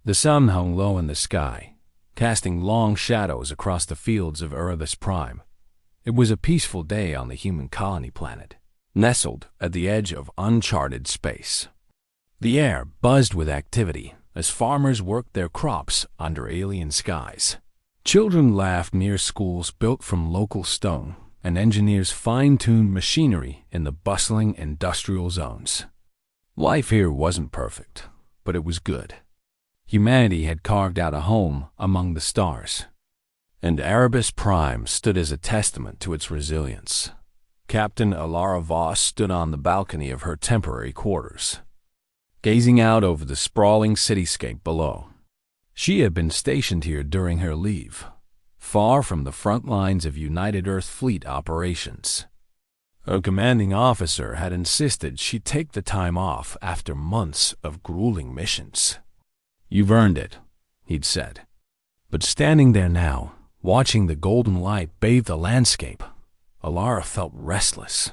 The sun hung low in the sky, casting long shadows across the fields of Erebus Prime. It was a peaceful day on the human colony planet, nestled at the edge of uncharted space. The air buzzed with activity as farmers worked their crops under alien skies. Children laughed near schools built from local stone, and engineers fine-tuned machinery in the bustling industrial zones. Life here wasn't perfect, but it was good. Humanity had carved out a home among the stars, and Erebus Prime stood as a testament to its resilience. Captain Alara Voss stood on the balcony of her temporary quarters, gazing out over the sprawling cityscape below. She had been stationed here during her leave, far from the front lines of United Earth Fleet operations. Her commanding officer had insisted she take the time off after months of grueling missions. "You've earned it," he'd said. But standing there now, watching the golden light bathe the landscape, Alara felt restless.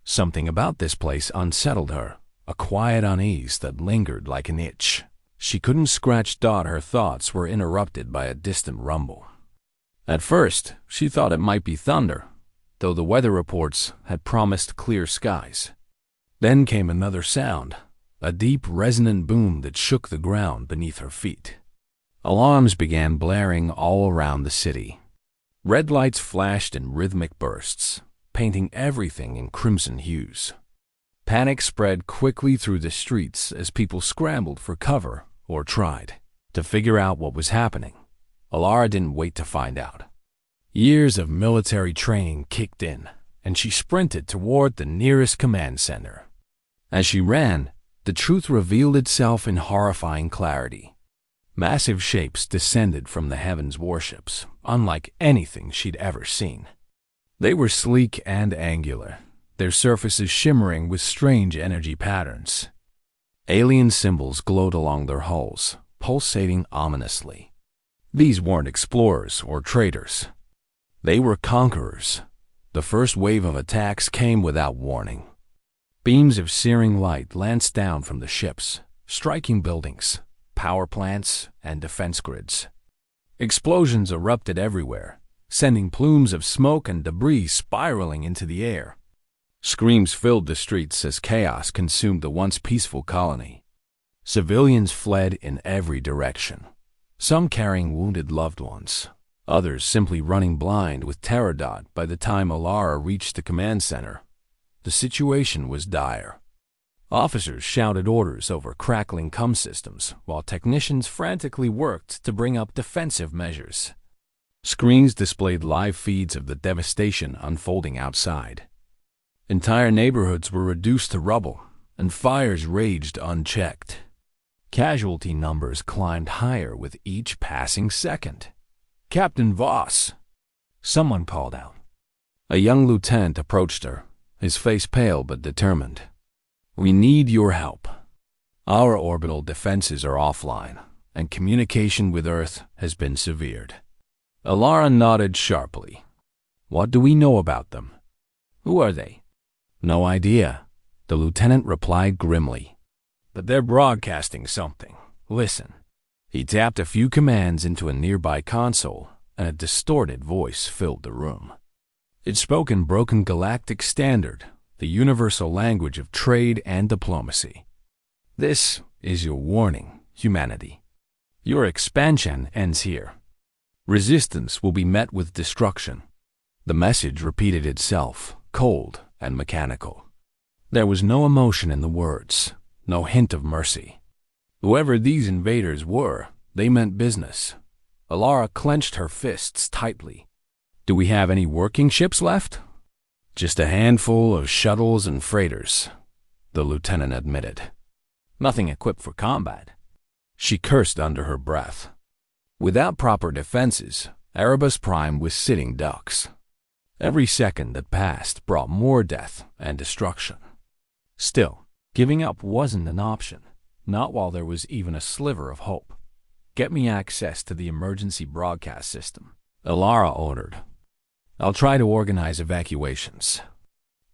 Something about this place unsettled her, a quiet unease that lingered like an itch. She couldn't scratch. Her thoughts were interrupted by a distant rumble. At first, she thought it might be thunder, though the weather reports had promised clear skies. Then came another sound, a deep, resonant boom that shook the ground beneath her feet. Alarms began blaring all around the city. Red lights flashed in rhythmic bursts, painting everything in crimson hues. Panic spread quickly through the streets as people scrambled for cover or tried to figure out what was happening. Alara didn't wait to find out. Years of military training kicked in, and she sprinted toward the nearest command center. As she ran, the truth revealed itself in horrifying clarity. Massive shapes descended from the heavens' warships, unlike anything she'd ever seen. They were sleek and angular, their surfaces shimmering with strange energy patterns. Alien symbols glowed along their hulls, pulsating ominously. These weren't explorers or traders. They were conquerors. The first wave of attacks came without warning. Beams of searing light lanced down from the ships, striking buildings, power plants, and defense grids. Explosions erupted everywhere, sending plumes of smoke and debris spiraling into the air. Screams filled the streets as chaos consumed the once peaceful colony. Civilians fled in every direction, some carrying wounded loved ones, others simply running blind with terror. By the time Alara reached the command center, the situation was dire. Officers shouted orders over crackling comm systems, while technicians frantically worked to bring up defensive measures. Screens displayed live feeds of the devastation unfolding outside. Entire neighborhoods were reduced to rubble, and fires raged unchecked. Casualty numbers climbed higher with each passing second. "Captain Voss!" someone called out. A young lieutenant approached her, his face pale but determined. "We need your help. Our orbital defenses are offline, and communication with Earth has been severed." Alara nodded sharply. "What do we know about them? Who are they?" "No idea," the lieutenant replied grimly. "But they're broadcasting something. Listen." He tapped a few commands into a nearby console, and a distorted voice filled the room. It spoke in broken galactic standard, the universal language of trade and diplomacy. "This is your warning, humanity. Your expansion ends here. Resistance will be met with destruction." The message repeated itself, cold and mechanical. There was no emotion in the words, no hint of mercy. Whoever these invaders were, they meant business. Alara clenched her fists tightly. "Do we have any working ships left?" "Just a handful of shuttles and freighters," the lieutenant admitted. "Nothing equipped for combat." She cursed under her breath. Without proper defenses, Erebus Prime was sitting ducks. Every second that passed brought more death and destruction. Still, giving up wasn't an option, not while there was even a sliver of hope. "Get me access to the emergency broadcast system," Alara ordered. "I'll try to organize evacuations.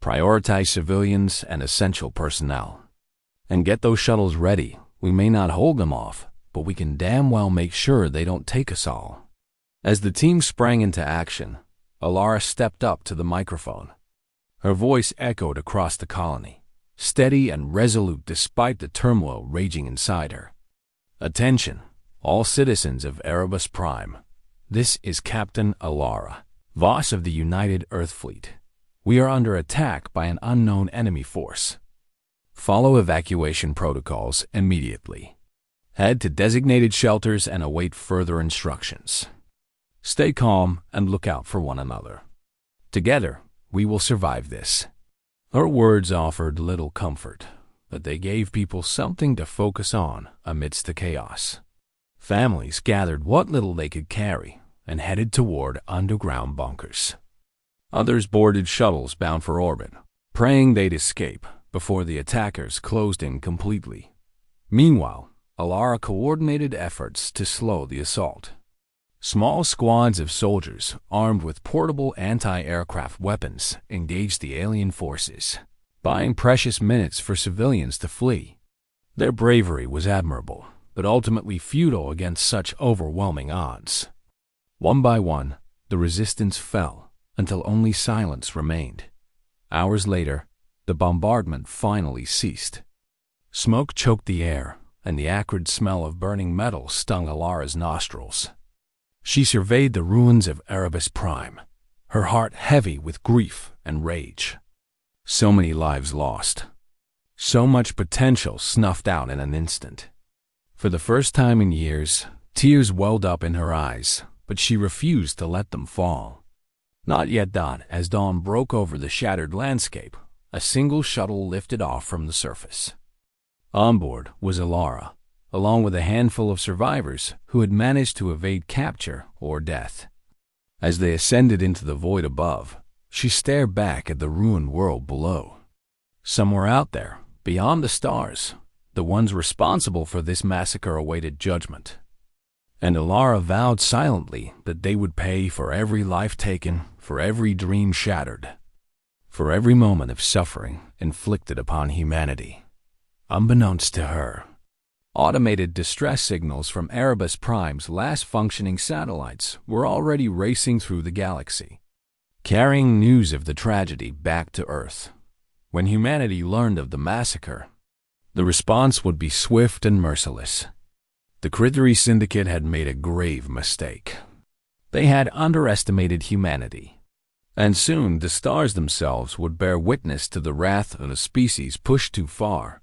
Prioritize civilians and essential personnel. And get those shuttles ready. We may not hold them off, but we can damn well make sure they don't take us all. As the team sprang into action, Alara stepped up to the microphone. Her voice echoed across the colony, steady and resolute despite the turmoil raging inside her. Attention, all citizens of Erebus Prime. This is Captain Alara, Voss of the United Earth Fleet. We are under attack by an unknown enemy force. Follow evacuation protocols immediately. Head to designated shelters and await further instructions. Stay calm and look out for one another. Together, we will survive this. Her words offered little comfort, but they gave people something to focus on amidst the chaos. Families gathered what little they could carry and headed toward underground bunkers. Others boarded shuttles bound for orbit, praying they'd escape before the attackers closed in completely. Meanwhile, Alara coordinated efforts to slow the assault. Small squads of soldiers armed with portable anti-aircraft weapons engaged the alien forces, buying precious minutes for civilians to flee. Their bravery was admirable, but ultimately futile against such overwhelming odds. One by one, the resistance fell until only silence remained. Hours later, the bombardment finally ceased. Smoke choked the air, and the acrid smell of burning metal stung Alara's nostrils. She surveyed the ruins of Erebus Prime, her heart heavy with grief and rage. So many lives lost. So much potential snuffed out in an instant. For the first time in years, tears welled up in her eyes, but she refused to let them fall. Not yet done, as dawn broke over the shattered landscape, a single shuttle lifted off from the surface. On board was Alara, along with a handful of survivors who had managed to evade capture or death. As they ascended into the void above, she stared back at the ruined world below. Somewhere out there, beyond the stars, the ones responsible for this massacre awaited judgment. And Alara vowed silently that they would pay for every life taken, for every dream shattered, for every moment of suffering inflicted upon humanity. Unbeknownst to her, automated distress signals from Erebus Prime's last functioning satellites were already racing through the galaxy, carrying news of the tragedy back to Earth. When humanity learned of the massacre, the response would be swift and merciless. The Critteri Syndicate had made a grave mistake. They had underestimated humanity, and soon the stars themselves would bear witness to the wrath of a species pushed too far.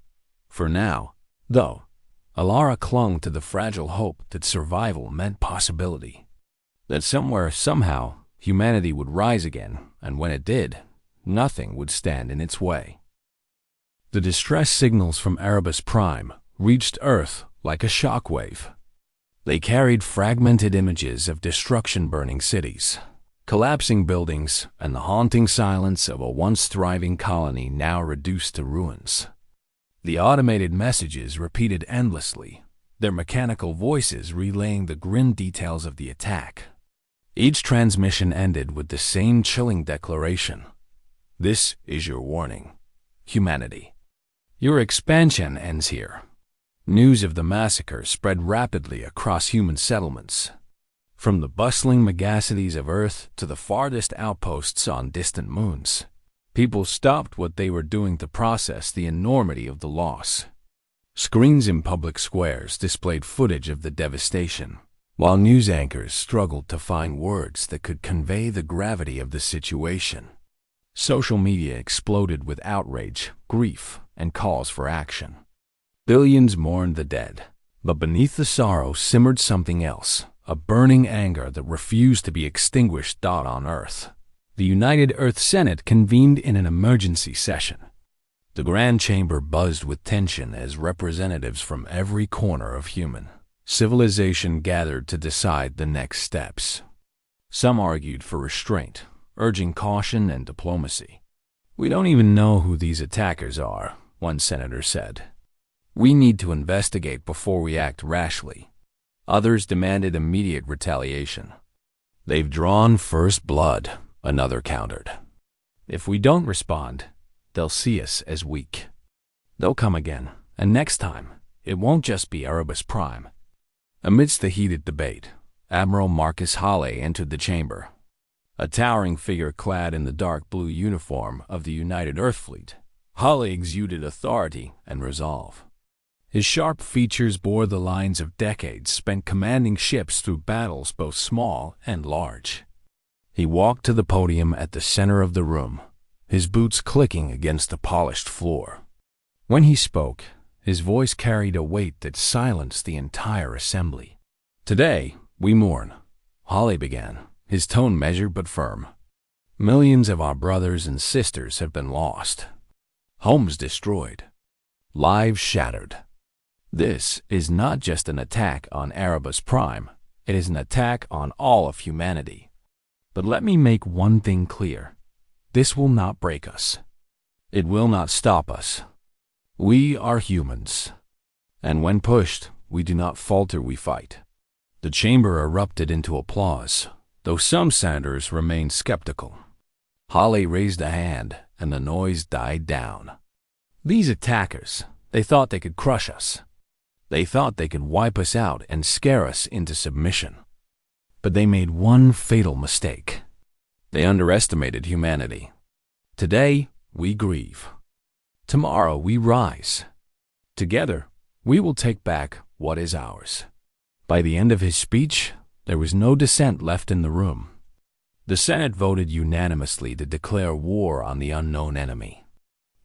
For now, though, Alara clung to the fragile hope that survival meant possibility, that somewhere, somehow, humanity would rise again, and when it did, nothing would stand in its way. The distress signals from Erebus Prime reached Earth like a shockwave. They carried fragmented images of destruction-burning cities, collapsing buildings, and the haunting silence of a once thriving colony now reduced to ruins. The automated messages repeated endlessly, their mechanical voices relaying the grim details of the attack. Each transmission ended with the same chilling declaration: "This is your warning, humanity. Your expansion ends here." News of the massacre spread rapidly across human settlements. From the bustling megacities of Earth to the farthest outposts on distant moons, people stopped what they were doing to process the enormity of the loss. Screens in public squares displayed footage of the devastation, while news anchors struggled to find words that could convey the gravity of the situation. Social media exploded with outrage, grief, and calls for action. Billions mourned the dead, but beneath the sorrow simmered something else, a burning anger that refused to be extinguished on Earth. The United Earth Senate convened in an emergency session. The Grand Chamber buzzed with tension as representatives from every corner of human civilization gathered to decide the next steps. Some argued for restraint, urging caution and diplomacy. "We don't even know who these attackers are," one senator said. "We need to investigate before we act rashly." Others demanded immediate retaliation. "They've drawn first blood," another countered. "If we don't respond, they'll see us as weak. They'll come again, and next time, it won't just be Erebus Prime. Amidst the heated debate, Admiral Marcus Hawley entered the chamber, a towering figure clad in the dark blue uniform of the United Earth Fleet. Hawley exuded authority and resolve. His sharp features bore the lines of decades spent commanding ships through battles both small and large. He walked to the podium at the center of the room, his boots clicking against the polished floor. When he spoke, his voice carried a weight that silenced the entire assembly. "Today, we mourn," Hawley began, his tone measured but firm. "Millions of our brothers and sisters have been lost, homes destroyed, lives shattered. This is not just an attack on Erebus Prime, it is an attack on all of humanity. But let me make one thing clear. This will not break us. It will not stop us. We are humans, and when pushed, we do not falter, we fight." The chamber erupted into applause, though some senators remained skeptical. Hawley raised a hand, and the noise died down. These attackers, they thought they could crush us. They thought they could wipe us out and scare us into submission. But they made one fatal mistake. They underestimated humanity. Today, we grieve. Tomorrow, we rise. Together, we will take back what is ours. By the end of his speech, there was no dissent left in the room. The Senate voted unanimously to declare war on the unknown enemy.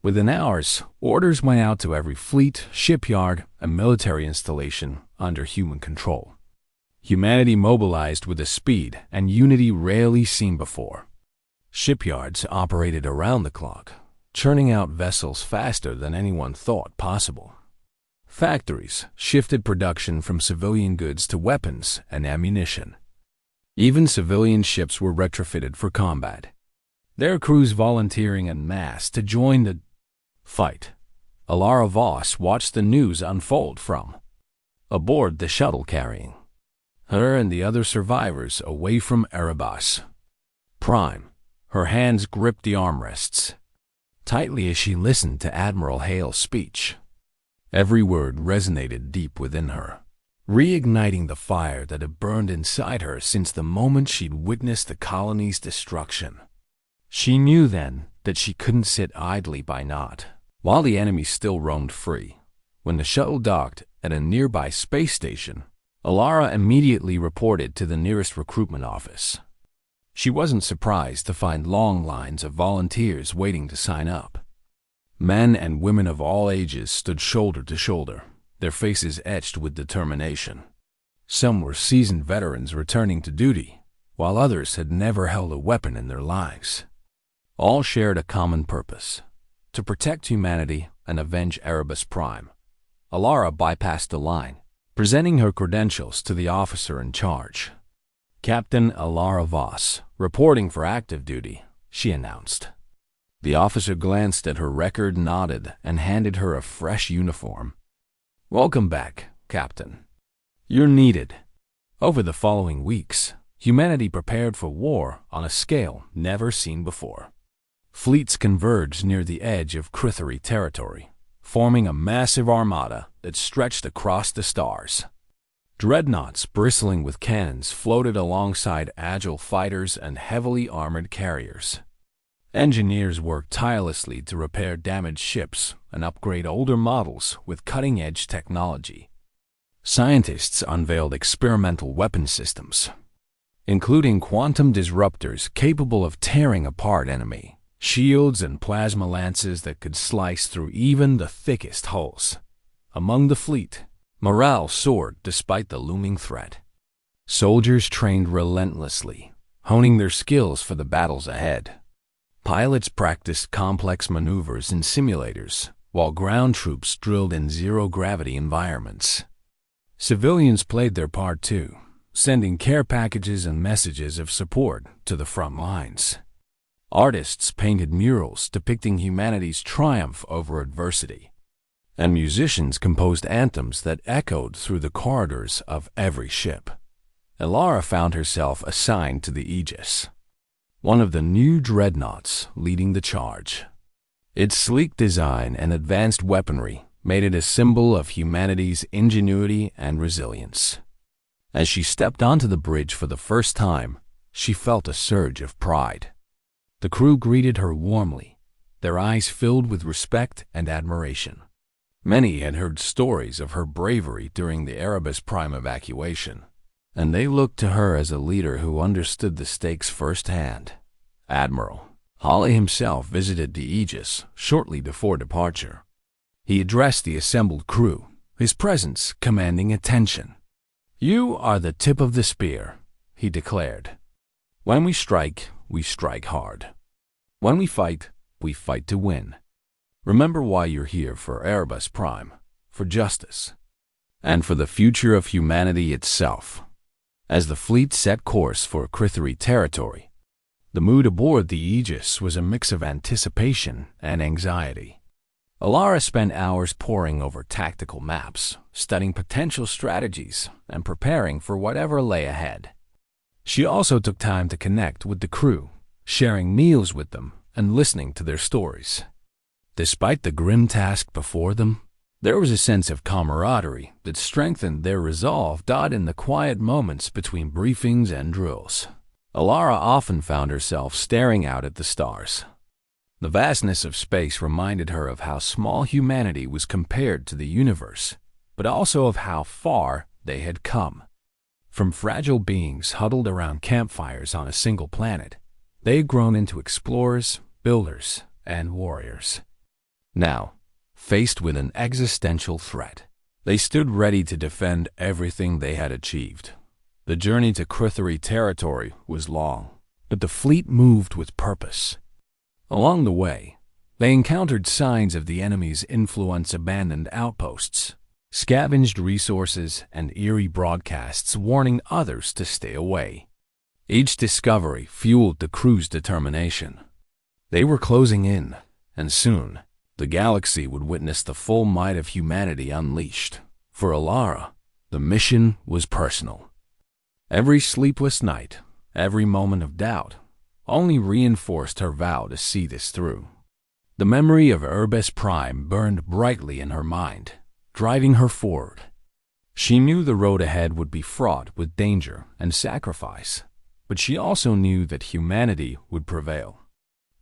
Within hours, orders went out to every fleet, shipyard, and military installation under human control. Humanity mobilized with a speed and unity rarely seen before. Shipyards operated around the clock, churning out vessels faster than anyone thought possible. Factories shifted production from civilian goods to weapons and ammunition. Even civilian ships were retrofitted for combat, their crews volunteering en masse to join the fight. Alara Voss watched the news unfold from aboard the shuttle carrying her and the other survivors away from Erebus Prime. Her hands gripped the armrests tightly as she listened to Admiral Hale's speech. Every word resonated deep within her, reigniting the fire that had burned inside her since the moment she'd witnessed the colony's destruction. She knew then that she couldn't sit idly by not, while the enemy still roamed free. When the shuttle docked at a nearby space station, Alara immediately reported to the nearest recruitment office. She wasn't surprised to find long lines of volunteers waiting to sign up. Men and women of all ages stood shoulder to shoulder, their faces etched with determination. Some were seasoned veterans returning to duty, while others had never held a weapon in their lives. All shared a common purpose: to protect humanity and avenge Erebus Prime. Alara bypassed the line, presenting her credentials to the officer in charge. "Captain Alara Voss, reporting for active duty," she announced. The officer glanced at her record, nodded, and handed her a fresh uniform. "Welcome back, Captain. You're needed." Over the following weeks, humanity prepared for war on a scale never seen before. Fleets converged near the edge of Crithari territory, forming a massive armada that stretched across the stars. Dreadnoughts bristling with cannons floated alongside agile fighters and heavily armored carriers. Engineers worked tirelessly to repair damaged ships and upgrade older models with cutting-edge technology. Scientists unveiled experimental weapon systems, including quantum disruptors capable of tearing apart enemy shields and plasma lances that could slice through even the thickest hulls. Among the fleet, morale soared despite the looming threat. Soldiers trained relentlessly, honing their skills for the battles ahead. Pilots practiced complex maneuvers in simulators, while ground troops drilled in zero-gravity environments. Civilians played their part too, sending care packages and messages of support to the front lines. Artists painted murals depicting humanity's triumph over adversity, and musicians composed anthems that echoed through the corridors of every ship. Alara found herself assigned to the Aegis, one of the new dreadnoughts leading the charge. Its sleek design and advanced weaponry made it a symbol of humanity's ingenuity and resilience. As she stepped onto the bridge for the first time, she felt a surge of pride. The crew greeted her warmly, their eyes filled with respect and admiration. Many had heard stories of her bravery during the Erebus Prime evacuation, and they looked to her as a leader who understood the stakes firsthand. Admiral Hawley himself visited the Aegis shortly before departure. He addressed the assembled crew, his presence commanding attention. "You are the tip of the spear," he declared. "When we strike hard. When we fight to win. Remember why you're here for Erebus Prime, for justice, and for the future of humanity itself." As the fleet set course for Critheri territory, the mood aboard the Aegis was a mix of anticipation and anxiety. Alara spent hours poring over tactical maps, studying potential strategies, and preparing for whatever lay ahead. She also took time to connect with the crew, sharing meals with them and listening to their stories. Despite the grim task before them, there was a sense of camaraderie that strengthened their resolve in the quiet moments between briefings and drills. Alara often found herself staring out at the stars. The vastness of space reminded her of how small humanity was compared to the universe, but also of how far they had come. From fragile beings huddled around campfires on a single planet, they had grown into explorers, builders, and warriors. Now, faced with an existential threat, they stood ready to defend everything they had achieved. The journey to Critheri territory was long, but the fleet moved with purpose. Along the way, they encountered signs of the enemy's influence, abandoned outposts, scavenged resources, and eerie broadcasts warning others to stay away. Each discovery fueled the crew's determination. They were closing in, and soon, the galaxy would witness the full might of humanity unleashed. For Alara, the mission was personal. Every sleepless night, every moment of doubt, only reinforced her vow to see this through. The memory of Erebus Prime burned brightly in her mind, driving her forward. She knew the road ahead would be fraught with danger and sacrifice, but she also knew that humanity would prevail.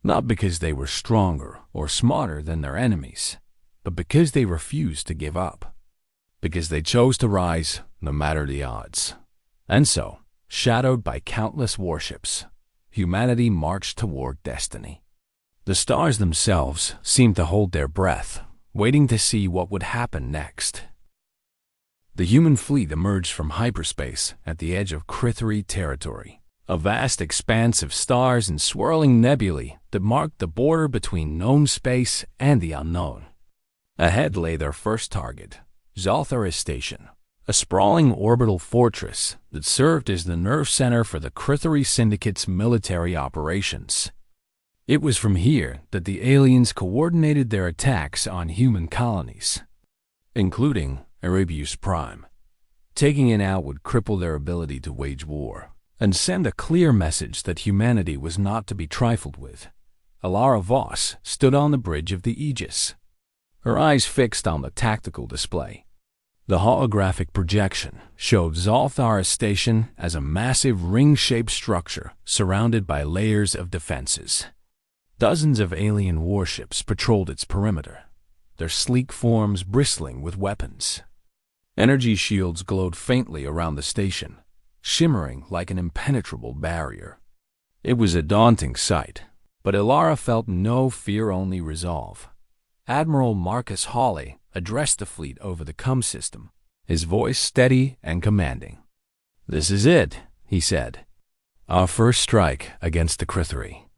Not because they were stronger or smarter than their enemies, but because they refused to give up. Because they chose to rise no matter the odds. And so, shadowed by countless warships, humanity marched toward destiny. The stars themselves seemed to hold their breath, waiting to see what would happen next. The human fleet emerged from hyperspace at the edge of Critheri territory, a vast expanse of stars and swirling nebulae that marked the border between known space and the unknown. Ahead lay their first target, Zaltharis Station, a sprawling orbital fortress that served as the nerve center for the Critheri Syndicate's military operations. It was from here that the aliens coordinated their attacks on human colonies, including Erebus Prime. Taking it out would cripple their ability to wage war and send a clear message that humanity was not to be trifled with. Alara Voss stood on the bridge of the Aegis, her eyes fixed on the tactical display. The holographic projection showed Zaltharis Station as a massive ring-shaped structure surrounded by layers of defenses. Dozens of alien warships patrolled its perimeter, their sleek forms bristling with weapons. Energy shields glowed faintly around the station, shimmering like an impenetrable barrier. It was a daunting sight, but Alara felt no fear, only resolve. Admiral Marcus Hawley addressed the fleet over the comm system, his voice steady and commanding. "This is it," he said. "Our first strike against the Critheri.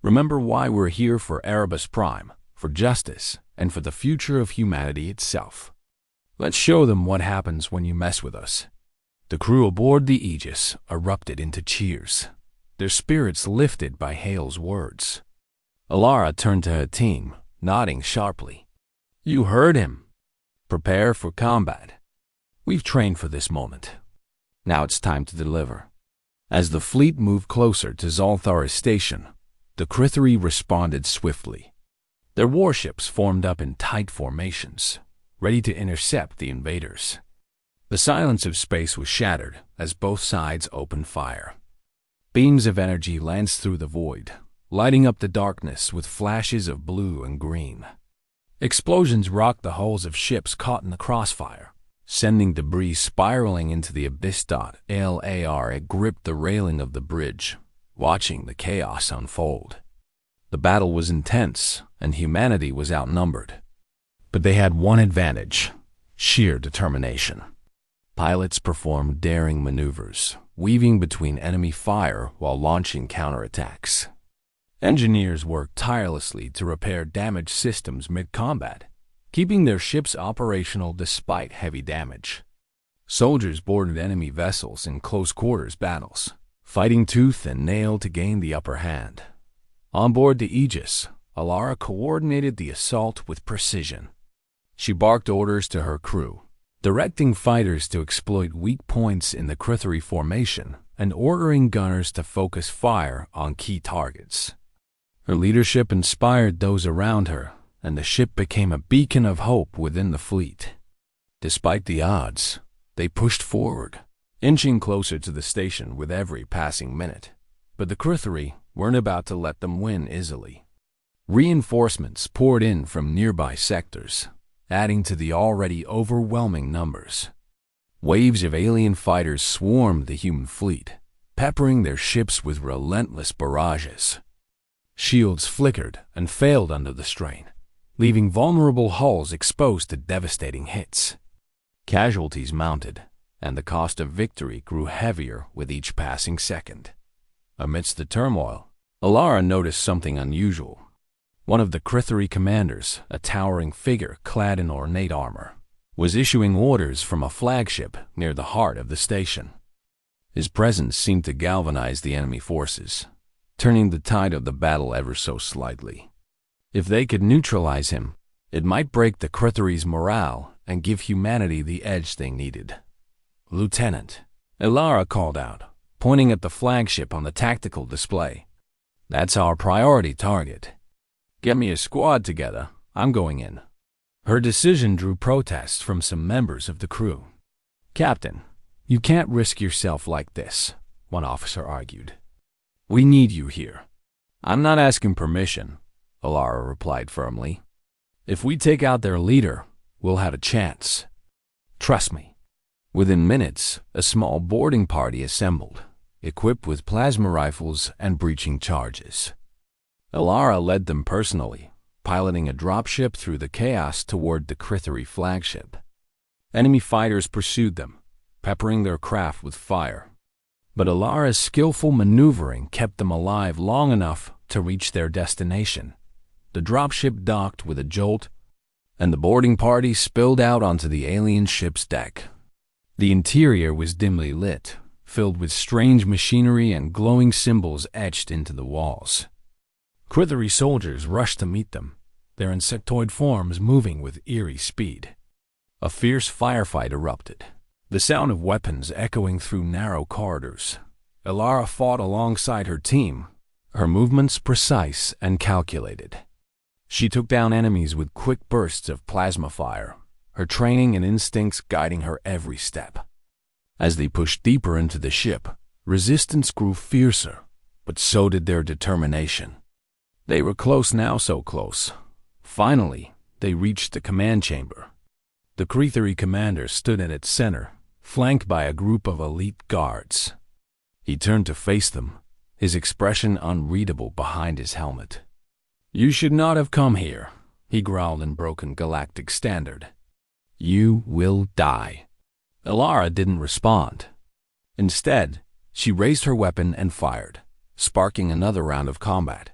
Remember why we're here for Erebus Prime, for justice, and for the future of humanity itself. Let's show them what happens when you mess with us." The crew aboard the Aegis erupted into cheers, their spirits lifted by Hale's words. Alara turned to her team, nodding sharply. "You heard him. Prepare for combat. We've trained for this moment. Now it's time to deliver." As the fleet moved closer to Zaltharis Station, the Critheri responded swiftly. Their warships formed up in tight formations, ready to intercept the invaders. The silence of space was shattered as both sides opened fire. Beams of energy lanced through the void, lighting up the darkness with flashes of blue and green. Explosions rocked the hulls of ships caught in the crossfire, sending debris spiraling into the abyss. Alara gripped the railing of the bridge, watching the chaos unfold. The battle was intense, and humanity was outnumbered. But they had one advantage: sheer determination. Pilots performed daring maneuvers, weaving between enemy fire while launching counterattacks. Engineers worked tirelessly to repair damaged systems mid-combat, keeping their ships operational despite heavy damage. Soldiers boarded enemy vessels in close-quarters battles, fighting tooth and nail to gain the upper hand. On board the Aegis, Alara coordinated the assault with precision. She barked orders to her crew, directing fighters to exploit weak points in the Critheri formation and ordering gunners to focus fire on key targets. Her leadership inspired those around her, and the ship became a beacon of hope within the fleet. Despite the odds, they pushed forward, inching closer to the station with every passing minute. But the Critheri weren't about to let them win easily. Reinforcements poured in from nearby sectors, adding to the already overwhelming numbers. Waves of alien fighters swarmed the human fleet, peppering their ships with relentless barrages. Shields flickered and failed under the strain, leaving vulnerable hulls exposed to devastating hits. Casualties mounted, and the cost of victory grew heavier with each passing second. Amidst the turmoil, Alara noticed something unusual. One of the Critheri commanders, a towering figure clad in ornate armor, was issuing orders from a flagship near the heart of the station. His presence seemed to galvanize the enemy forces, turning the tide of the battle ever so slightly. If they could neutralize him, it might break the Critheri's morale and give humanity the edge they needed. "Lieutenant," Alara called out, pointing at the flagship on the tactical display. "That's our priority target. Get me a squad together. I'm going in." Her decision drew protests from some members of the crew. "Captain, you can't risk yourself like this," one officer argued. "We need you here." "I'm not asking permission," Alara replied firmly. "If we take out their leader, we'll have a chance. Trust me." Within minutes, a small boarding party assembled, equipped with plasma rifles and breaching charges. Alara led them personally, piloting a dropship through the chaos toward the Critheri flagship. Enemy fighters pursued them, peppering their craft with fire. But Alara's skillful maneuvering kept them alive long enough to reach their destination. The dropship docked with a jolt, and the boarding party spilled out onto the alien ship's deck. The interior was dimly lit, filled with strange machinery and glowing symbols etched into the walls. Critheri soldiers rushed to meet them, their insectoid forms moving with eerie speed. A fierce firefight erupted, the sound of weapons echoing through narrow corridors. Alara fought alongside her team, her movements precise and calculated. She took down enemies with quick bursts of plasma fire, her training and instincts guiding her every step. As they pushed deeper into the ship, resistance grew fiercer, but so did their determination. They were close now, so close. Finally, they reached the command chamber. The Critheri commander stood in its center, flanked by a group of elite guards. He turned to face them, his expression unreadable behind his helmet. "You should not have come here," he growled in broken Galactic Standard. "You will die." Alara didn't respond. Instead, she raised her weapon and fired, sparking another round of combat.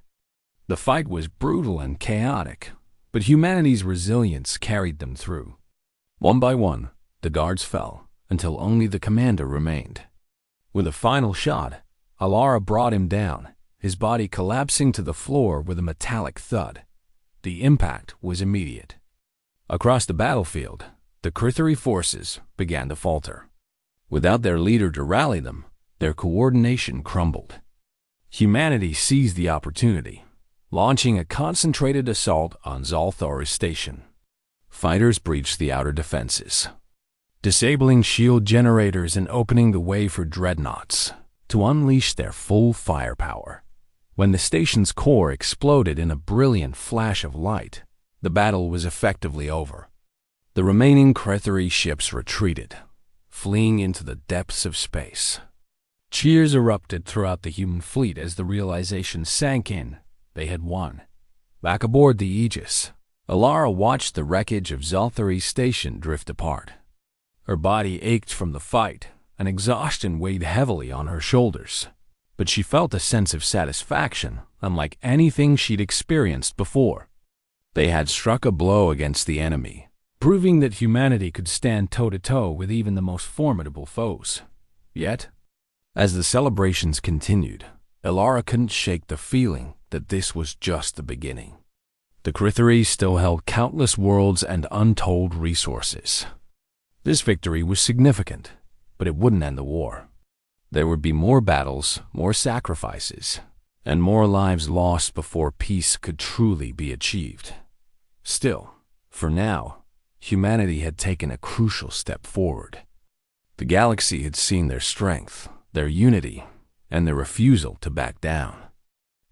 The fight was brutal and chaotic, but humanity's resilience carried them through. One by one, the guards fell, until only the commander remained. With a final shot, Alara brought him down, his body collapsing to the floor with a metallic thud. The impact was immediate. Across the battlefield, the Critheri forces began to falter. Without their leader to rally them, their coordination crumbled. Humanity seized the opportunity, launching a concentrated assault on Zalthar's station. Fighters breached the outer defenses. disabling shield generators and opening the way for dreadnoughts to unleash their full firepower. When the station's core exploded in a brilliant flash of light, the battle was effectively over. The remaining Crethary ships retreated, fleeing into the depths of space. Cheers erupted throughout the human fleet as the realization sank in. They had won. Back aboard the Aegis, Alara watched the wreckage of Zalthari's station drift apart. Her body ached from the fight, and exhaustion weighed heavily on her shoulders. But she felt a sense of satisfaction unlike anything she'd experienced before. They had struck a blow against the enemy, proving that humanity could stand toe-to-toe with even the most formidable foes. Yet, as the celebrations continued, Alara couldn't shake the feeling that this was just the beginning. The Crethary still held countless worlds and untold resources. This victory was significant, but it wouldn't end the war. There would be more battles, more sacrifices, and more lives lost before peace could truly be achieved. Still, for now, humanity had taken a crucial step forward. The galaxy had seen their strength, their unity, and their refusal to back down.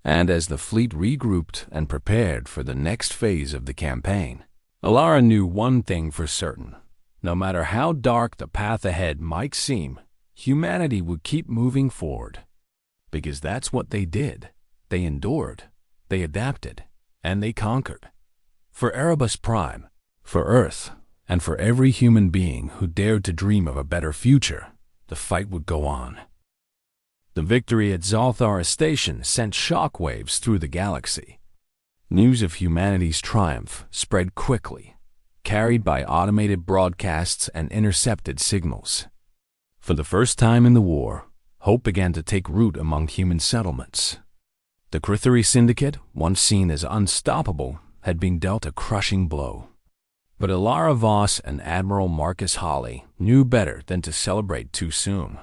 And as the fleet regrouped and prepared for the next phase of the campaign, Alara knew one thing for certain. No matter how dark the path ahead might seem, humanity would keep moving forward. Because that's what they did. They endured, they adapted, and they conquered. For Erebus Prime, for Earth, and for every human being who dared to dream of a better future, the fight would go on. The victory at Zalthara Station sent shockwaves through the galaxy. News of humanity's triumph spread quickly, carried by automated broadcasts and intercepted signals. For the first time in the war, hope began to take root among human settlements. The Crethary Syndicate, once seen as unstoppable, had been dealt a crushing blow. But Alara Voss and Admiral Marcus Hawley knew better than to celebrate too soon.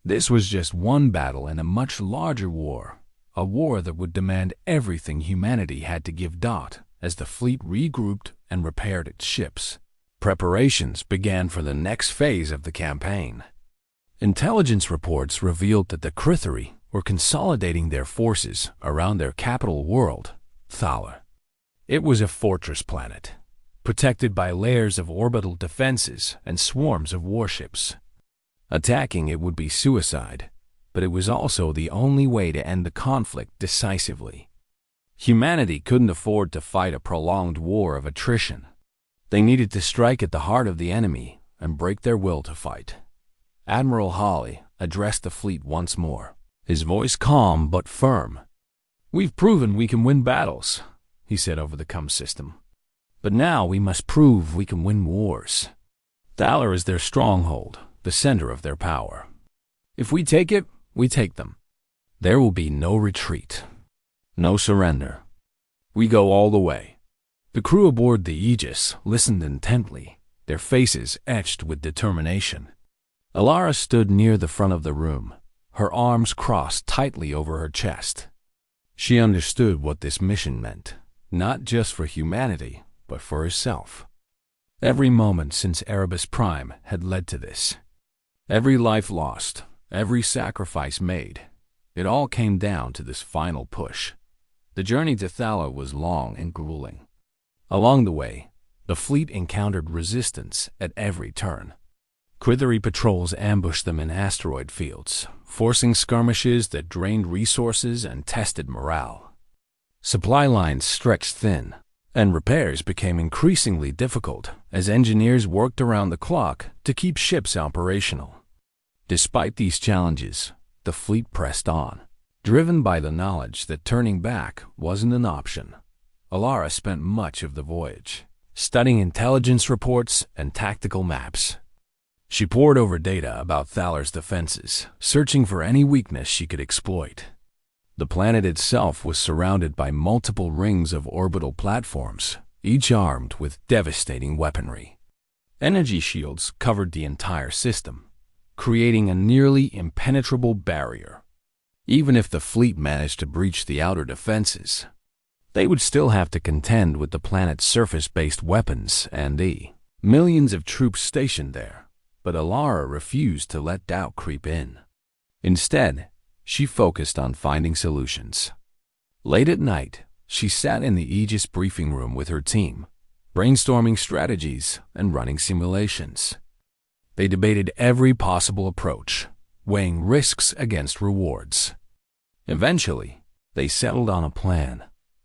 This was just one battle in a much larger war, a war that would demand everything humanity had to give Dot as the fleet regrouped and repaired its ships. Preparations began for the next phase of the campaign. Intelligence reports revealed that the Crethary were consolidating their forces around their capital world, Thaler. It was a fortress planet, protected by layers of orbital defenses and swarms of warships. Attacking it would be suicide, but it was also the only way to end the conflict decisively. Humanity couldn't afford to fight a prolonged war of attrition. They needed to strike at the heart of the enemy and break their will to fight. Admiral Hawley addressed the fleet once more, his voice calm but firm. "We've proven we can win battles," he said over the comm system. "But now we must prove we can win wars. Thaler is their stronghold, the center of their power. If we take it, we take them. There will be no retreat, no surrender. We go all the way." The crew aboard the Aegis listened intently, their faces etched with determination. Alara stood near the front of the room, her arms crossed tightly over her chest. She understood what this mission meant, not just for humanity, but for herself. Every moment since Erebus Prime had led to this. Every life lost, every sacrifice made, it all came down to this final push. The journey to Thaler was long and grueling. Along the way, the fleet encountered resistance at every turn. Crethary patrols ambushed them in asteroid fields, forcing skirmishes that drained resources and tested morale. Supply lines stretched thin, and repairs became increasingly difficult as engineers worked around the clock to keep ships operational. Despite these challenges, the fleet pressed on, driven by the knowledge that turning back wasn't an option. Alara spent much of the voyage studying intelligence reports and tactical maps. She pored over data about Thaler's defenses, searching for any weakness she could exploit. The planet itself was surrounded by multiple rings of orbital platforms, each armed with devastating weaponry. Energy shields covered the entire system, creating a nearly impenetrable barrier. Even if the fleet managed to breach the outer defenses, they would still have to contend with the planet's surface-based weapons and the millions of troops stationed there. but Alara refused to let doubt creep in. Instead, she focused on finding solutions. Late at night, she sat in the Aegis briefing room with her team, brainstorming strategies and running simulations. They debated every possible approach, weighing risks against rewards. Eventually, they settled on a plan,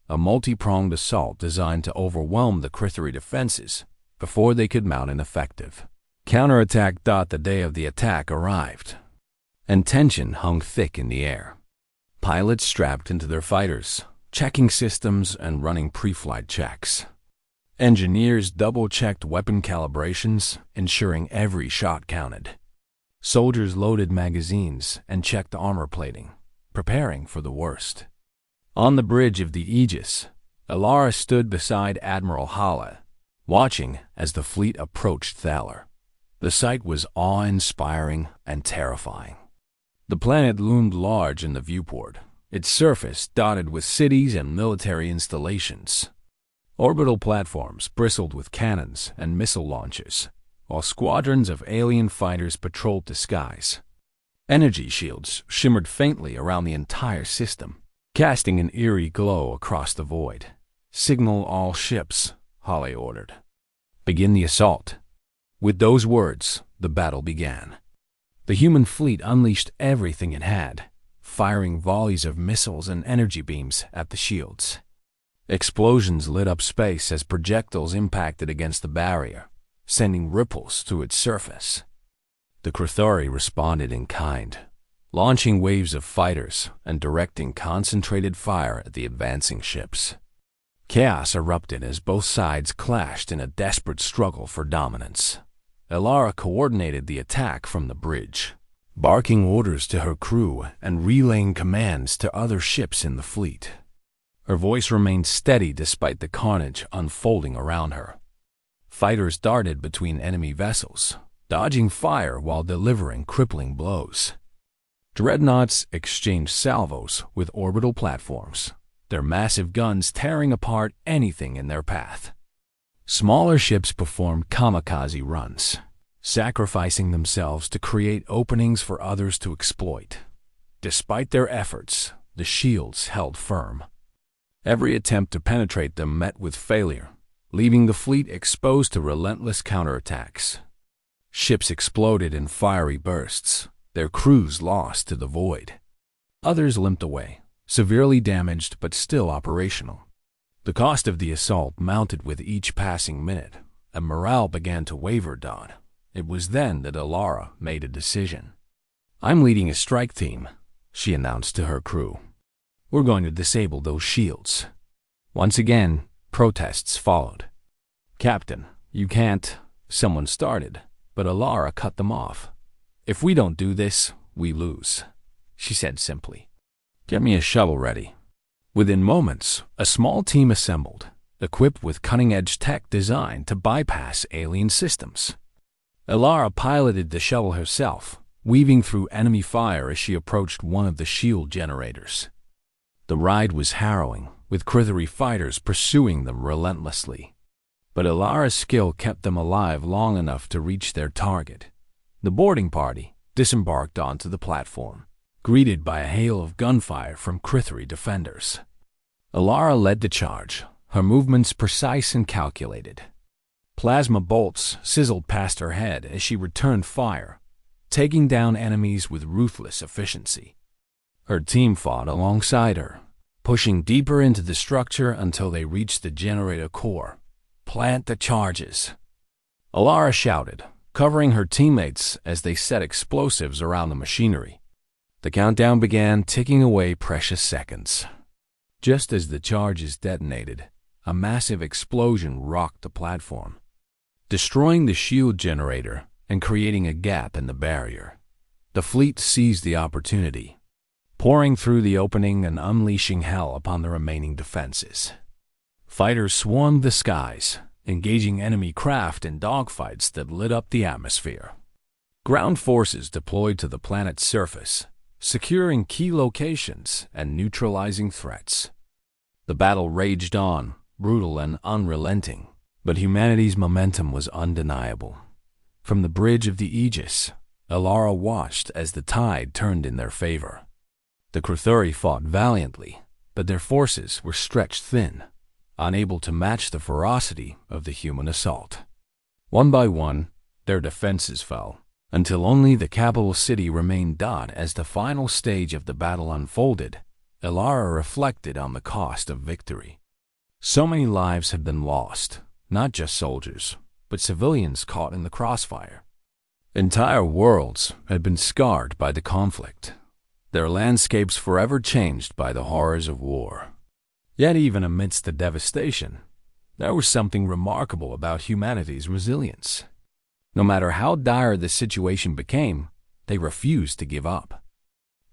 a multi-pronged assault designed to overwhelm the Crithari defenses before they could mount an effective counterattack. The day of the attack arrived, and tension hung thick in the air. Pilots strapped into their fighters, checking systems and running pre-flight checks. Engineers double-checked weapon calibrations, ensuring every shot counted. Soldiers loaded magazines and checked armor plating, preparing for the worst. On the bridge of the Aegis, Alara stood beside Admiral Hala, watching as the fleet approached Thaler. The sight was awe-inspiring and terrifying. The planet loomed large in the viewport, its surface dotted with cities and military installations. Orbital platforms bristled with cannons and missile launchers, while squadrons of alien fighters patrolled the skies. Energy shields shimmered faintly around the entire system, casting an eerie glow across the void. "Signal all ships," Holly ordered. "Begin the assault." With those words, the battle began. The human fleet unleashed everything it had, firing volleys of missiles and energy beams at the shields. Explosions lit up space as projectiles impacted against the barrier, sending ripples through its surface. The Crithari responded in kind, launching waves of fighters and directing concentrated fire at the advancing ships. Chaos erupted as both sides clashed in a desperate struggle for dominance. Alara coordinated the attack from the bridge, barking orders to her crew and relaying commands to other ships in the fleet. Her voice remained steady despite the carnage unfolding around her. Fighters darted between enemy vessels, dodging fire while delivering crippling blows. Dreadnoughts exchanged salvos with orbital platforms, their massive guns tearing apart anything in their path. Smaller ships performed kamikaze runs, sacrificing themselves to create openings for others to exploit. Despite their efforts, the shields held firm. Every attempt to penetrate them met with failure, leaving the fleet exposed to relentless counterattacks. Ships exploded in fiery bursts, their crews lost to the void. Others limped away, severely damaged but still operational. The cost of the assault mounted with each passing minute, and morale began to waver. It was then that Alara made a decision. "I'm leading a strike team," she announced to her crew. "We're going to disable those shields." Once again, protests followed. "Captain, you can't," someone started, but Alara cut them off. "If we don't do this, we lose," she said simply. "Get me a shovel ready." Within moments, a small team assembled, equipped with cutting-edge tech designed to bypass alien systems. Alara piloted the shovel herself, weaving through enemy fire as she approached one of the shield generators. The ride was harrowing, with Crithari fighters pursuing them relentlessly. But Alara's skill kept them alive long enough to reach their target. The boarding party disembarked onto the platform, greeted by a hail of gunfire from Crithari defenders. Alara led the charge, her movements precise and calculated. Plasma bolts sizzled past her head as she returned fire, taking down enemies with ruthless efficiency. Her team fought alongside her, pushing deeper into the structure until they reached the generator core. "Plant the charges," Alara shouted, covering her teammates as they set explosives around the machinery. The countdown began, ticking away precious seconds. Just as the charges detonated, a massive explosion rocked the platform, destroying the shield generator and creating a gap in the barrier. The fleet seized the opportunity, pouring through the opening and unleashing hell upon the remaining defenses. Fighters swarmed the skies, engaging enemy craft in dogfights that lit up the atmosphere. Ground forces deployed to the planet's surface, securing key locations and neutralizing threats. The battle raged on, brutal and unrelenting, but humanity's momentum was undeniable. From the bridge of the Aegis, Alara watched as the tide turned in their favor. The Crithuri fought valiantly, but their forces were stretched thin, unable to match the ferocity of the human assault. One by one, their defenses fell, until only the capital city remained. As the final stage of the battle unfolded, Alara reflected on the cost of victory. So many lives had been lost, not just soldiers, but civilians caught in the crossfire. Entire worlds had been scarred by the conflict, their landscapes forever changed by the horrors of war. Yet even amidst the devastation, there was something remarkable about humanity's resilience. No matter how dire the situation became, they refused to give up.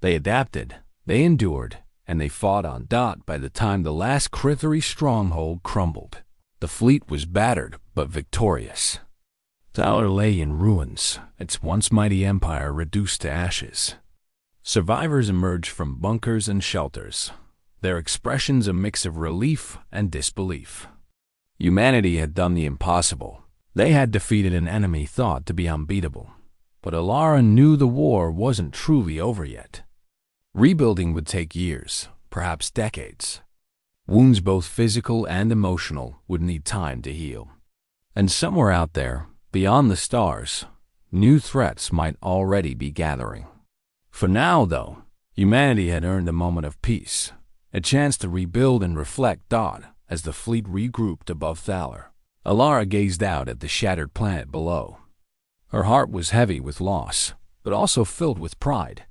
They adapted, they endured, and they fought on. By the time the last Crithuri stronghold crumbled, the fleet was battered but victorious. Thaler lay in ruins, its once mighty empire reduced to ashes. Survivors emerged from bunkers and shelters, their expressions a mix of relief and disbelief. Humanity had done the impossible. They had defeated an enemy thought to be unbeatable. But Alara knew the war wasn't truly over yet. Rebuilding would take years, perhaps decades. Wounds both physical and emotional would need time to heal. And somewhere out there, beyond the stars, new threats might already be gathering. For now, though, humanity had earned a moment of peace, a chance to rebuild and reflect. As the fleet regrouped above Thaler, Alara gazed out at the shattered planet below. Her heart was heavy with loss, but also filled with pride.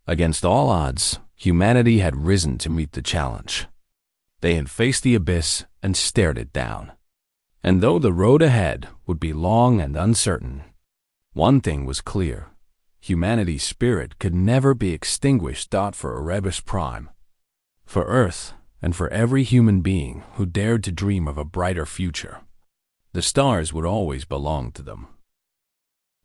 Against all odds, humanity had risen to meet the challenge. They had faced the abyss and stared it down. And though the road ahead would be long and uncertain, one thing was clear. Humanity's spirit could never be extinguished. For Erebus Prime, for Earth, and for every human being who dared to dream of a brighter future, the stars would always belong to them.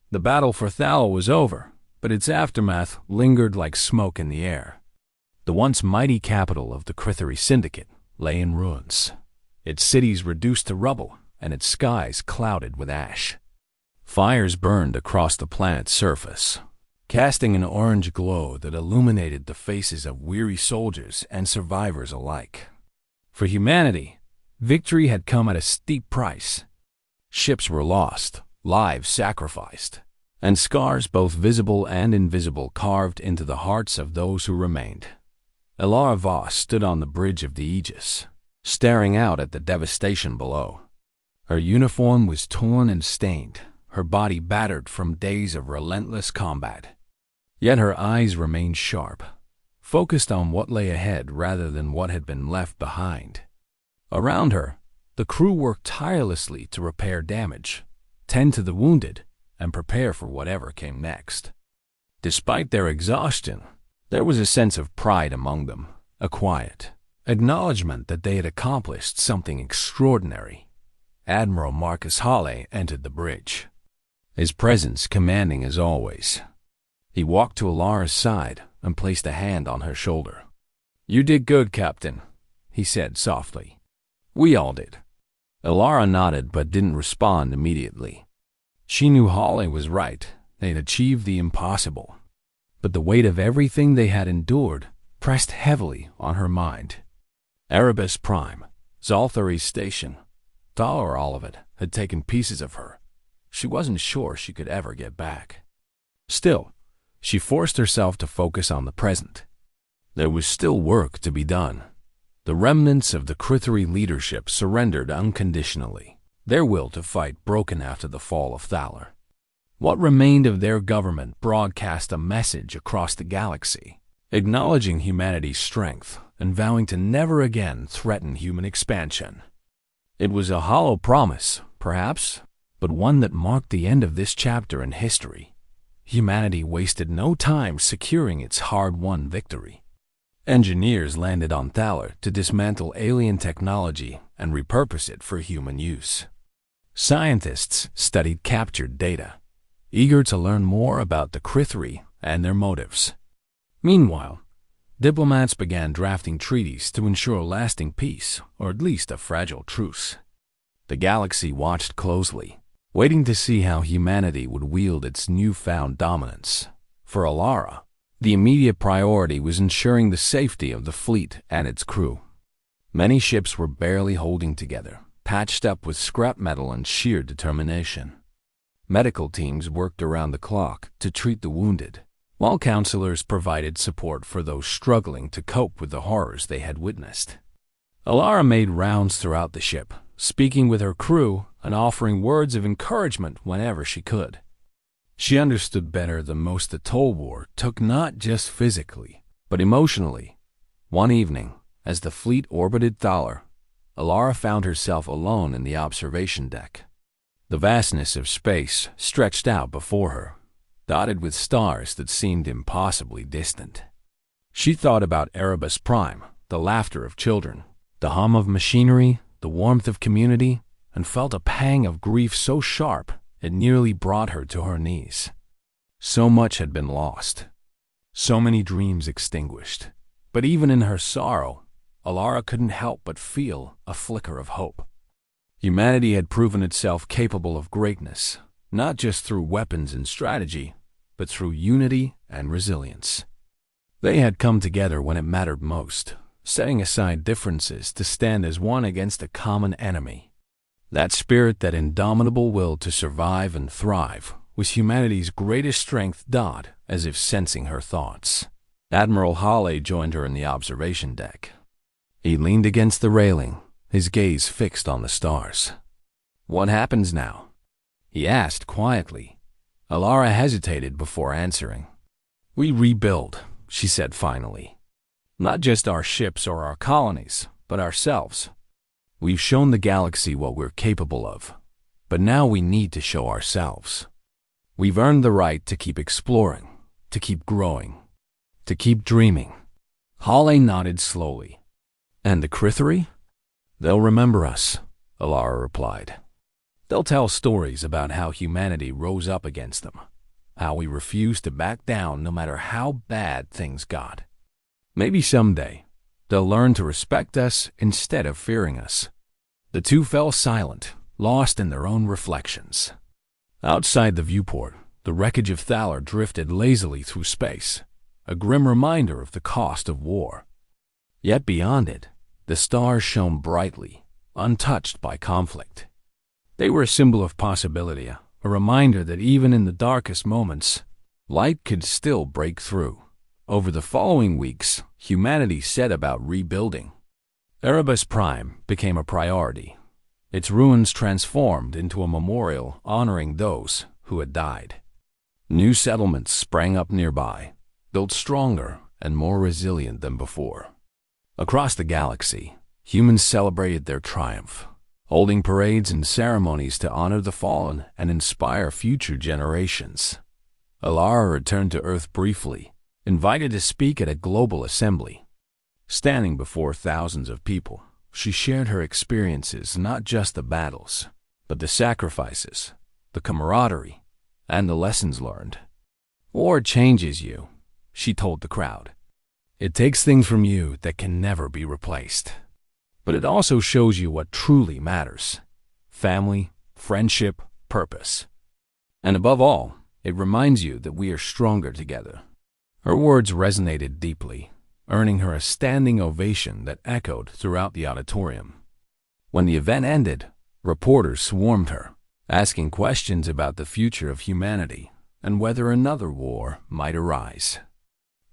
The battle for Thaler was over, but its aftermath lingered like smoke in the air. The once mighty capital of the Crithuri Syndicate lay in ruins, its cities reduced to rubble and its skies clouded with ash. Fires burned across the planet's surface, casting an orange glow that illuminated the faces of weary soldiers and survivors alike. For humanity, victory had come at a steep price. Ships were lost, lives sacrificed, and scars both visible and invisible carved into the hearts of those who remained. Alara Voss stood on the bridge of the Aegis, staring out at the devastation below. Her uniform was torn and stained, her body battered from days of relentless combat. Yet her eyes remained sharp, focused on what lay ahead rather than what had been left behind. Around her, the crew worked tirelessly to repair damage, tend to the wounded, and prepare for whatever came next. Despite their exhaustion, there was a sense of pride among them, a quiet acknowledgement that they had accomplished something extraordinary. Admiral Marcus Halley entered the bridge, his presence commanding as always. He walked to Alara's side and placed a hand on her shoulder. "You did good, Captain," he said softly. "We all did." Alara nodded but didn't respond immediately. She knew Halley was right. They had achieved the impossible. But the weight of everything they had endured pressed heavily on her mind. Erebus Prime, Zalthari's station, Thaler, all of it, had taken pieces of her. She wasn't sure she could ever get back. Still, she forced herself to focus on the present. There was still work to be done. The remnants of the Crithuri leadership surrendered unconditionally, their will to fight broken after the fall of Thaler. What remained of their government broadcast a message across the galaxy, acknowledging humanity's strength and vowing to never again threaten human expansion. It was a hollow promise, perhaps, but one that marked the end of this chapter in history. Humanity wasted no time securing its hard-won victory. Engineers landed on Thaler to dismantle alien technology and repurpose it for human use. Scientists studied captured data, eager to learn more about the Crithuri and their motives. Meanwhile, diplomats began drafting treaties to ensure lasting peace, or at least a fragile truce. The galaxy watched closely, waiting to see how humanity would wield its newfound dominance. For Alara, the immediate priority was ensuring the safety of the fleet and its crew. Many ships were barely holding together, patched up with scrap metal and sheer determination. Medical teams worked around the clock to treat the wounded, while counselors provided support for those struggling to cope with the horrors they had witnessed. Alara made rounds throughout the ship, speaking with her crew and offering words of encouragement whenever she could. She understood better than most the toll war took not just physically, but emotionally. One evening, as the fleet orbited Thaler, Alara found herself alone in the observation deck. The vastness of space stretched out before her, dotted with stars that seemed impossibly distant. She thought about Erebus Prime, the laughter of children, the hum of machinery, the warmth of community, and felt a pang of grief so sharp it nearly brought her to her knees. So much had been lost, so many dreams extinguished, but even in her sorrow, Alara couldn't help but feel a flicker of hope. Humanity had proven itself capable of greatness, not just through weapons and strategy, but through unity and resilience. They had come together when it mattered most, setting aside differences to stand as one against a common enemy. That spirit, that indomitable will to survive and thrive, was humanity's greatest strength. Dodd, as if sensing her thoughts. Admiral Hawley joined her in the observation deck. He leaned against the railing, his gaze fixed on the stars. "What happens now?" he asked quietly. Alara hesitated before answering. "We rebuild," she said finally. "Not just our ships or our colonies, but ourselves. We've shown the galaxy what we're capable of, but now we need to show ourselves. We've earned the right to keep exploring, to keep growing, to keep dreaming." Hawley nodded slowly. "And the Critheri? They'll remember us," Alara replied. "They'll tell stories about how humanity rose up against them, how we refused to back down no matter how bad things got. Maybe someday, they'll learn to respect us instead of fearing us." The two fell silent, lost in their own reflections. Outside the viewport, the wreckage of Thaler drifted lazily through space, a grim reminder of the cost of war. Yet beyond it, the stars shone brightly, untouched by conflict. They were a symbol of possibility, a reminder that even in the darkest moments, light could still break through. Over the following weeks, humanity set about rebuilding. Erebus Prime became a priority, its ruins transformed into a memorial honoring those who had died. New settlements sprang up nearby, built stronger and more resilient than before. Across the galaxy, humans celebrated their triumph, holding parades and ceremonies to honor the fallen and inspire future generations. Alara returned to Earth briefly, invited to speak at a global assembly. Standing before thousands of people, she shared her experiences, not just the battles, but the sacrifices, the camaraderie, and the lessons learned. "War changes you," she told the crowd. "It takes things from you that can never be replaced. But it also shows you what truly matters: family, friendship, purpose. And above all, it reminds you that we are stronger together." Her words resonated deeply, earning her a standing ovation that echoed throughout the auditorium. When the event ended, reporters swarmed her, asking questions about the future of humanity and whether another war might arise.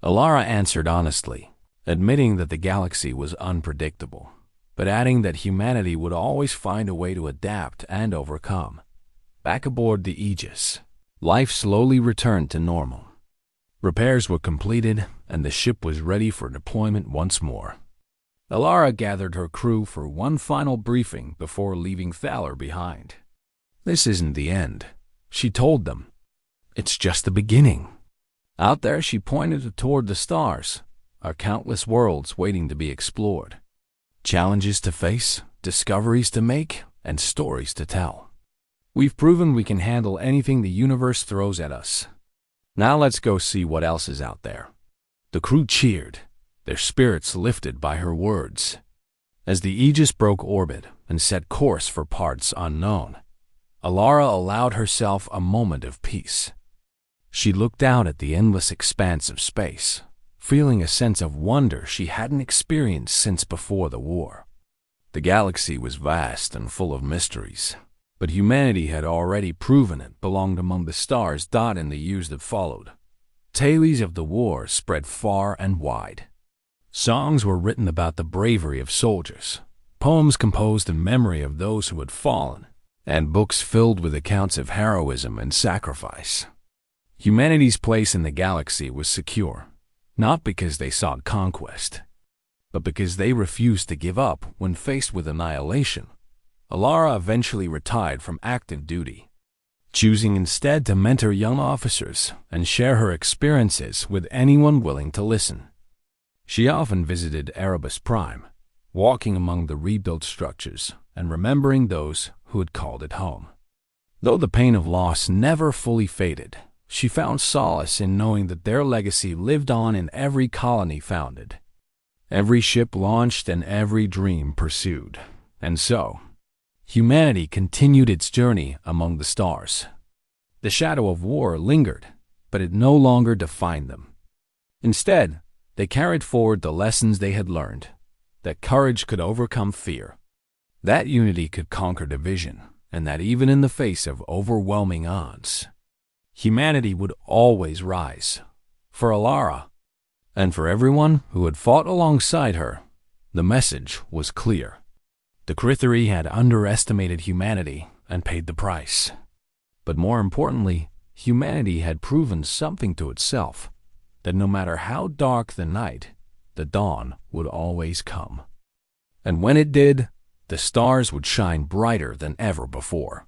Alara answered honestly, admitting that the galaxy was unpredictable, but adding that humanity would always find a way to adapt and overcome. Back aboard the Aegis, life slowly returned to normal. Repairs were completed, and the ship was ready for deployment once more. Alara gathered her crew for one final briefing before leaving Thaler behind. "This isn't the end," she told them. "It's just the beginning." Out there, she pointed toward the stars, our countless worlds waiting to be explored. Challenges to face, discoveries to make, and stories to tell. We've proven we can handle anything the universe throws at us. Now let's go see what else is out there." The crew cheered, their spirits lifted by her words. As the Aegis broke orbit and set course for parts unknown, Alara allowed herself a moment of peace. She looked out at the endless expanse of space, feeling a sense of wonder she hadn't experienced since before the war. The galaxy was vast and full of mysteries, but humanity had already proven it belonged among the stars in the years that followed. Tales of the war spread far and wide. Songs were written about the bravery of soldiers, poems composed in memory of those who had fallen, and books filled with accounts of heroism and sacrifice. Humanity's place in the galaxy was secure, not because they sought conquest, but because they refused to give up when faced with annihilation. Alara eventually retired from active duty, choosing instead to mentor young officers and share her experiences with anyone willing to listen. She often visited Erebus Prime, walking among the rebuilt structures and remembering those who had called it home. Though the pain of loss never fully faded, she found solace in knowing that their legacy lived on in every colony founded, every ship launched, and every dream pursued. And so, humanity continued its journey among the stars. The shadow of war lingered, but it no longer defined them. Instead, they carried forward the lessons they had learned, that courage could overcome fear, that unity could conquer division, and that even in the face of overwhelming odds, humanity would always rise. For Alara, and for everyone who had fought alongside her, the message was clear. The Krithari had underestimated humanity and paid the price. But more importantly, humanity had proven something to itself, that no matter how dark the night, the dawn would always come. And when it did, the stars would shine brighter than ever before.